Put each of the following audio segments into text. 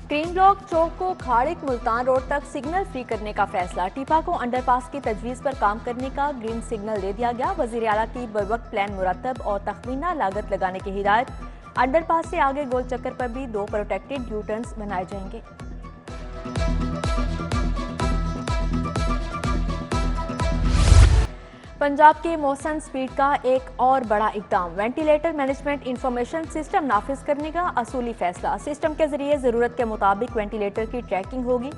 Green block चौक को खाड़िक Multan road तक signal free करने का फैसला। टीपा को अंडरपास की तजवीज़ पर काम करने का ग्रीन सिग्नल दे दिया गया। वज़ीर आला की बरवक्त प्लान मुरतब और तखमीना लागत लगाने की हिदायत। अंडरपास से आगे गोल चक्कर पर भी 2 प्रोटेक्टेड यू टर्न्स बनाए जाएंगे। पंजाब के मोहसन स्पीड का एक और बड़ा इकदाम। वेंटिलेटर मैनेजमेंट इंफॉर्मेशन सिस्टम नाफिज करने का असूली फैसला। सिस्टम के जरिए जरूरत के मुताबिक वेंटिलेटर की ट्रैकिंग होगी।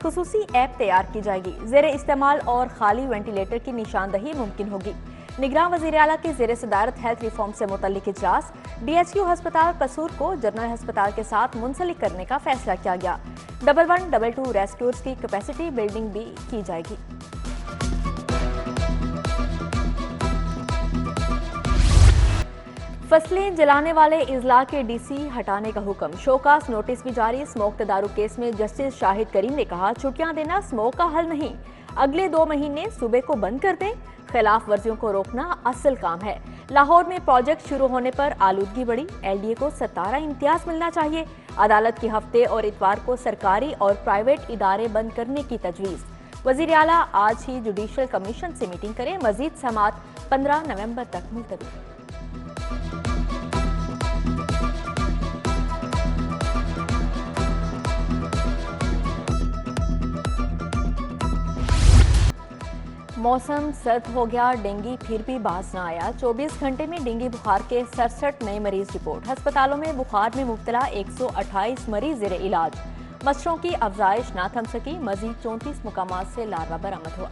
खुसूसी ऐप तैयार की जाएगी। जेर इस्तेमाल और खाली वेंटिलेटर की निशानदही मुमकिन होगी। निगरान वज़ीर आला की जेर सदारत हेल्थ रिफॉर्म से मुतल्लिक इजलास। DHQ हस्पताल कसूर को जनरल हस्पताल के साथ मुंसलिक करने का फैसला किया गया। 1122 रेस्क्यूर्स की कैपेसिटी बिल्डिंग भी की जाएगी। फसलें जलाने वाले इजला के DC हटाने का हुक्म। शोकास नोटिस भी जारी। स्मोक तदारुक केस में जस्टिस शाहिद करीम ने कहा, छुट्टियां देना स्मोक का हल नहीं, अगले 2 महीने सूबे को बंद कर दें। खिलाफ वर्जियों को रोकना असल काम है। लाहौर में प्रोजेक्ट शुरू होने पर आलूदगी बढ़ी। LDA को 17 इम्तियाज मिलना चाहिए। अदालत की हफ्ते और इतवार को सरकारी और प्राइवेट इदारे बंद करने की तजवीज़। वज़ीर आला आज ही जुडिशल कमीशन से मीटिंग करें। मजीद समात 15 नवंबर तक मुलतवी। मौसम सर्द हो गया, डेंगू फिर भी बाज न आया। 24 घंटे में डेंगू बुखार के 67 नए मरीज रिपोर्ट। अस्पतालों में बुखार में मुब्तला 128 मरीज ज़ेरे इलाज। मच्छरों की अफजाइश ना थम सकी। मजीद 34 मुकामात से लार्वा बरामद हुआ।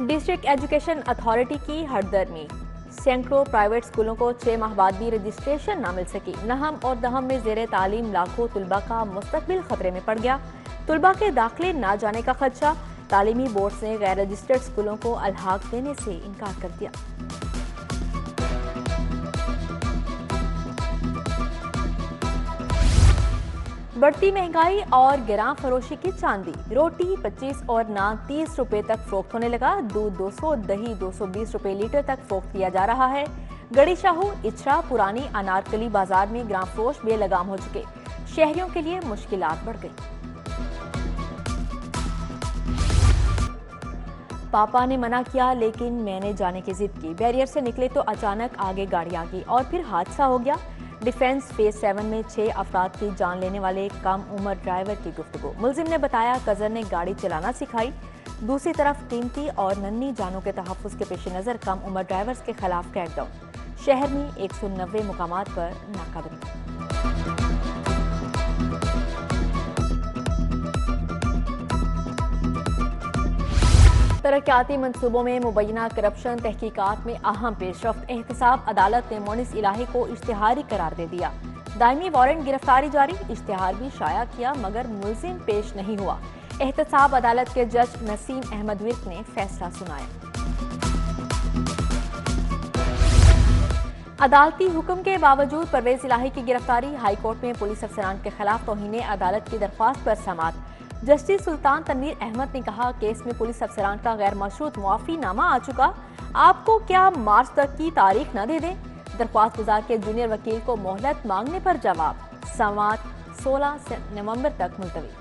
डिस्ट्रिक्ट एजुकेशन अथॉरिटी की हरदर्मी। सैकड़ों प्राइवेट स्कूलों को 6 माह बाद भी रजिस्ट्रेशन न मिल सकी। नहम और दहम में ज़ेरे तालीम लाखों तुलबा का मुस्तकबिल खतरे में पड़ गया। तुलबा के दाखिले ना जाने का खदशा। तालीमी बोर्ड ने गैर रजिस्टर्ड स्कूलों को अलहाक देने से इनकार कर दिया। बढ़ती महंगाई और गिरां फरोशी की चांदी। रोटी 25 और नान 30 रुपए तक फरोख्त होने लगा। दूध 200, दही 220 रुपए लीटर तक फरोख्त किया जा रहा है। गड़ी शाहू, इचरा, पुरानी अनारकली बाजार में ग्राम फरोश बेलगाम हो चुके। शहरियों के लिए मुश्किलात बढ़ गई। पापा ने मना किया लेकिन मैंने जाने की जिद की। बैरियर से निकले तो अचानक आगे गाड़ी आ गई और फिर हादसा हो गया। डिफेंस फेज 7 में 6 अफराद की जान लेने वाले कम उम्र ड्राइवर की गुफ्तगू। मुलजिम ने बताया कजन ने गाड़ी चलाना सिखाई। दूसरी तरफ कीमती और नन्ही जानों के तहफ्फुज़ के पेश नज़र कम उम्र ड्राइवर्स के खिलाफ क्रैकडाउन। शहर में 190 मुकामात पर नाकाबंदी। तरक्याती मंसूबों में मुबैना करप्शन तहकीकात में अहम पेशरफ्त। एहतसाब अदालत ने मोनिस इलाही को इश्तिहारी करार दे दिया। दायमी वारंट गिरफ्तारी जारी। इश्तिहार भी शाया किया मगर मुलजिम पेश नहीं हुआ। एहतसाब अदालत के जज नसीम अहमद विर्क ने फैसला सुनाया। अदालती हुक्म के बावजूद परवेज इलाही की गिरफ्तारी। हाई कोर्ट में पुलिस अफसरान के खिलाफ तौहीन अदालत की दरख्वास्त पर समाअत। जस्टिस सुल्तान तनवीर अहमद ने कहा, केस में पुलिस अफसरान का गैर मशरूत मुआफीनामा आ चुका। आपको क्या मार्च तक की तारीख न दे दें? दरख्वास्त गुजार के जूनियर वकील को मोहलत मांगने पर जवाब। समाअत 16 नवंबर तक मुलतवी।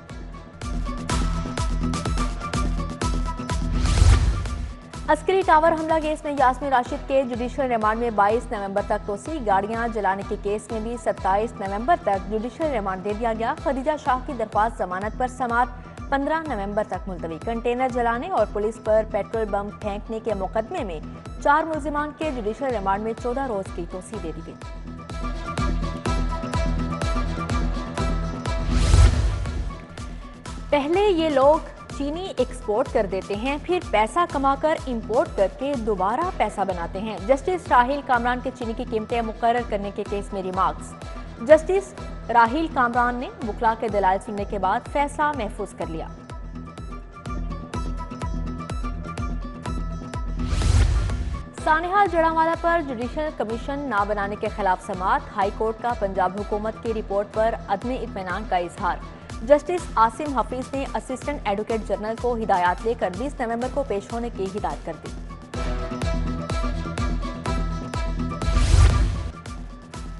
अस्करी टावर हमला केस में यास्मीन राशिद के जुडिशल रिमांड में 22 नवंबर तक तोसी। गाड़ियां जलाने के केस में भी 27 नवंबर तक जुडिशल रिमांड दे दिया गया। खदीजा शाह की दरख्वास्त जमानत पर समाअत 15 नवंबर तक मुलतवी। कंटेनर जलाने और पुलिस पर पेट्रोल बम फेंकने के मुकदमे में 4 मुलजिमान के जुडिशल रिमांड में 14 रोज की तोसी दे दी गई। पहले ये लोग चीनी एक्सपोर्ट कर देते हैं, फिर पैसा कमाकर इंपोर्ट करके दोबारा पैसा बनाते हैं। जस्टिस राहिल कामरान के चीनी की कीमतें मुकर्रर करने के केस में रिमार्क्स। जस्टिस राहिल कामरान ने वकला के दलाइल सुनने के बाद फैसला महफूज कर लिया। सानेहा जड़ावाला पर जुडिशल कमीशन ना बनाने के खिलाफ समाअत। हाई कोर्ट का पंजाब हुकूमत की रिपोर्ट पर अदम इत्मीनान का इजहार। जस्टिस आसिम हफीज ने असिस्टेंट एडवोकेट जनरल को हिदायत लेकर 20 नवंबर को पेश होने की हिदायत कर दी।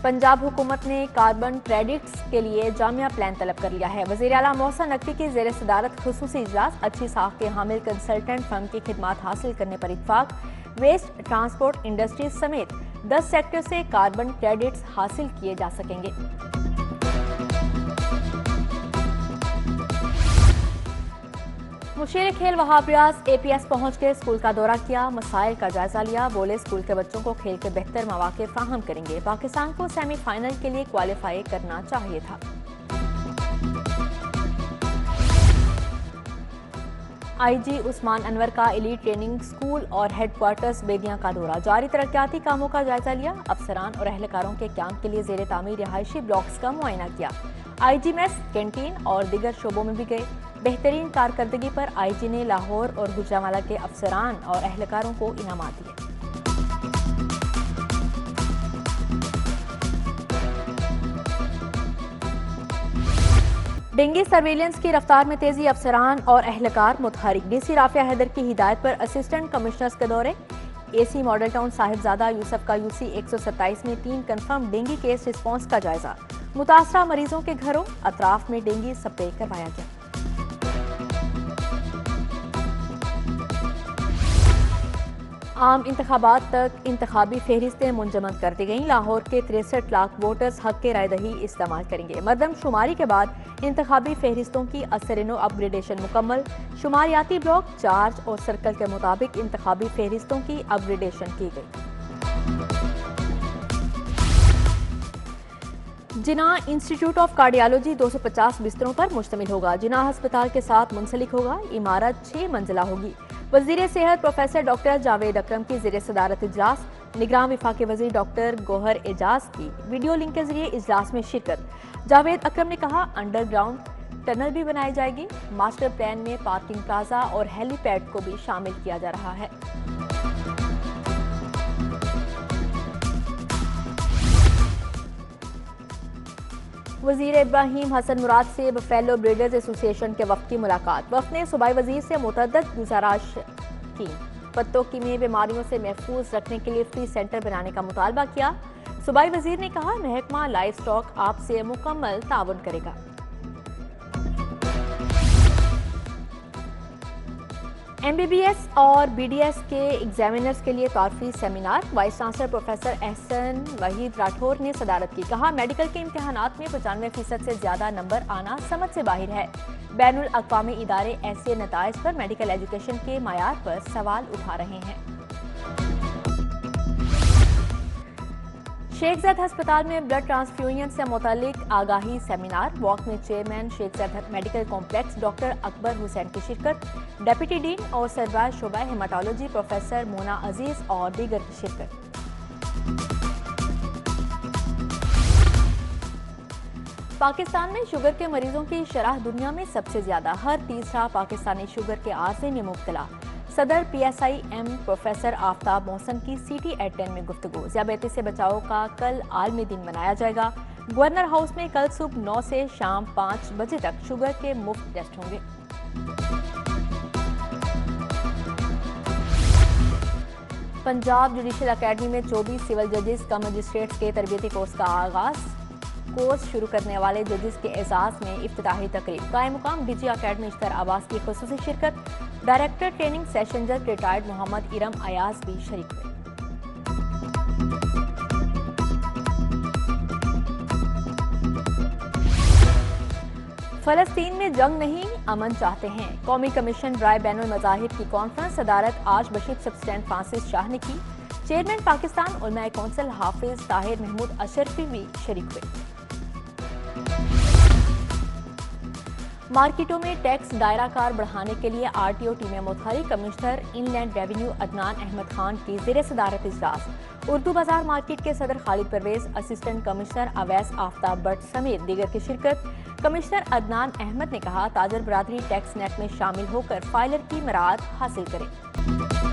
पंजाब हुकूमत ने कार्बन क्रेडिट्स के लिए जामिया प्लान तलब कर लिया है। वज़ीर आला मोहसिन नकवी की ज़ेर सदारत खुसूसी इजलास, अच्छी साख के हामिल कंसल्टेंट फर्म की खिदमात हासिल करने पर इत्फाक। वेस्ट, ट्रांसपोर्ट, इंडस्ट्रीज समेत 10 सेक्टर से कार्बन क्रेडिट्स हासिल किए जा सकेंगे। मुशीर खेल वहाब रियाज APS पहुंच के स्कूल का दौरा किया, मसाइल का जायजा लिया। बोले स्कूल के बच्चों को खेल के बेहतर मौके फराहम करेंगे। पाकिस्तान को सेमीफाइनल के लिए क्वालिफाई करना चाहिए था। IG उस्मान अनवर का एलीट ट्रेनिंग स्कूल और हेडक्वार्टर्स बेदियां का दौरा, जारी तरक्याती कामों का जायजा लिया। अफसरान और अहलकारों के कैंप के लिए ज़ेर तामीर रिहायशी ब्लॉक्स का मुआयना किया। IG मेस, कैंटीन और दीगर शोबों में भी गए। बेहतरीन कारकर्दगी पर IG ने लाहौर और गुजरांवाला के अफसरान और अहलकारों को इनामात दिए। डेंगू सर्वेलेंस की रफ्तार में तेजी, अफसरान और अहलकार मुतहरिक। DC राफिया हैदर की हिदायत पर असिस्टेंट कमिश्नर्स के दौरे। AC model town Sahibzada Yusuf का UC 127 में 3 कन्फर्म डेंगू केस रिस्पॉन्स का जायजा। मुतासरा मरीजों के घरों अतराफ में डेंगू स्प्रे करवाया गया। आम इंतखाबात तक इंतखाबी फहरिस्तें मुंजमद कर दी गईं। लाहौर के 63 लाख वोटर्स हक के राय दही इस्तेमाल करेंगे। मरदम शुमारी के बाद इंतखाबी फहरिस्तों की असरिनो अपग्रेडेशन मुकम्मल। शुमारियाती ब्लॉक, चार्ज और सर्कल के मुताबिक इंतखाबी फहरिस्तों की अपग्रेडेशन की गई। जिनाह इंस्टीट्यूट ऑफ कार्डियोलॉजी 250 बिस्तरों पर मुश्तमिल होगा। जिनाह अस्पताल के साथ मुंसलिक होगा। इमारत 6 मंजिला होगी। वज़ीर सेहत प्रोफेसर डॉक्टर जावेद अकरम की ज़ेर सदारत इजलास। निगरान वफाकी वज़ीर डॉक्टर गौहर एजाज की वीडियो लिंक के जरिए इजलास में शिरकत। जावेद अकरम ने कहा, अंडरग्राउंड टनल भी बनाई जाएगी। मास्टर प्लान में पार्किंग प्लाजा और हेलीपैड को भी शामिल किया जा रहा है। वज़ीर इब्राहीम हसन मुराद से बफेलो ब्रीडर्स एसोसिएशन के वफ़द की मुलाकात। वफ़द ने सूबाई वज़ीर से मुतअद्दिद गुज़ारिश की। पत्तों की में बीमारियों से महफूज रखने के लिए फ्री सेंटर बनाने का मुतालबा किया। सूबाई वज़ीर ने कहा, महकमा लाइव स्टॉक आपसे मुकम्मल ताउन करेगा। MBBS और BDS के एग्जामिनर्स के लिए तारफी seminar. Vice chancellor professor Ehsan Waheed Rathore ने सदारत की। कहा, मेडिकल के इम्तिहानात में 95% से ज्यादा नंबर आना समझ से बाहर है। बैनुल अक़वामी इदारे ऐसे नताइज पर मेडिकल एजुकेशन के मायार पर सवाल उठा रहे हैं। शेख ज़ैद अस्पताल में ब्लड ट्रांसफ्यूजन से मुतालिक आगाही सेमिनार। वॉक में chairman Sheikh Zayed medical complex doctor Akbar Hussain की शिरकत। डेप्यूटी डीन और सरबराह शोबा हेमाटोलॉजी प्रोफेसर मोना अजीज और दीगर की शिरकत। पाकिस्तान में शुगर के मरीजों की शरह दुनिया में सबसे ज्यादा। हर तीसरा पाकिस्तानी शुगर के आर्जे में मुब्तला। सदर PSIM प्रोफेसर आफ्ताब मोहसन की CT@10 में गुफ्तगू। ज़ियाबेती से बचाव का कल आलमी दिन मनाया जाएगा। गवर्नर हाउस में कल सुबह 9 से शाम 5 बजे तक शुगर के मुफ्त टेस्ट होंगे। पंजाब जुडिशल अकेडमी में 24 सिविल जजेस का मजिस्ट्रेट्स के तरबियती कोर्स का आगाज। कोर्स शुरू करने वाले जजेस के एजाज में इफ्तिताही तकरीब। कायम मुकाम DG अकेडमी इश्तर आवास की खुसूसी शिरकत। डायरेक्टर ट्रेनिंग सेशन जज रिटायर्ड मोहम्मद इरम अयाज भी शरीक हुए। फलस्तीन में जंग नहीं, अमन चाहते हैं। कौमी कमीशन राय बैनुल मज़ाहिब की कॉन्फ्रेंस सदारत आर्चबिशप सब्सटेंट फ्रांसिस शाह ने की। चेयरमैन पाकिस्तान उलमाए कौंसिल हाफिज ताहिर महमूद अशरफी भी शरीक हुए। मार्केटों में टैक्स दायरा कार बढ़ाने के लिए RTO टीमें मुतहरिक। Commissioner inland revenue Adnan Ahmed Khan की ज़ेर सदारत इजलास। उर्दू बाजार मार्केट के सदर खालिद परवेज, असिस्टेंट कमिश्नर अवैस आफ्ताब भट्ट समेत दीगर की शिरकत। कमिश्नर अदनान अहमद ने कहा, ताजर बरादरी टैक्स नेट में शामिल होकर फाइलर की मराद हासिल करे।